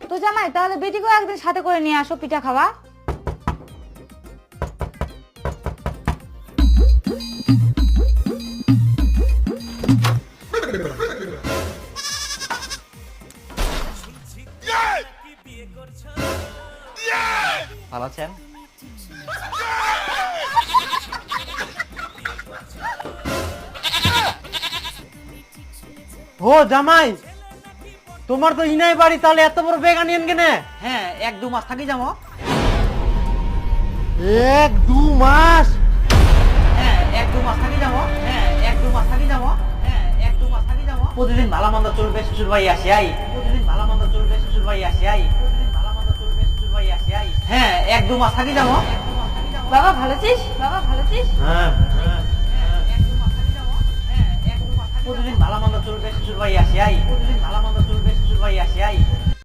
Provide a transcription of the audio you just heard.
তো জামাই তাহলে বেটিকেও একদিন সাথে করে নিয়ে আসো পিঠা খাওয়া। ভালো আছেন? ও জামাই, তোমার তো ইনাই বাড়ি, তাহলে এত বড় ব্যাগ আনিয়েন কেনে? হ্যাঁ, 1-2 মাস থাকি যাবো। 1-2 মাস? হ্যাঁ, 1-2 মাস থাকি যাবো। হ্যাঁ, 1-2 মাস থাকি যাবো। হ্যাঁ, 1-2 মাস থাকি যাবো। প্রতিদিন ভালো মন্দ চলবে, শ্বশুর বাড়ি আসি আই। প্রতিদিন ভালো মন্দ চলবে, শ্বশুর বাড়ি আসি আই। প্রতিদিন ভালো মন্দ চলবে, শ্বশুর বাড়ি আসি আই। হ্যাঁ, 1-2 মাস থাকি যাবো। বাবা ভালো আছিস? বাবা ভালো আছিস? হ্যাঁ। প্রতিদিন ভালো মন্দ চলবে, শ্বশুর বাড়ি আসি আই। প্রতিদিন ভালো মন্দ চলবে, শ্বশুর বাড়ি আসি আই।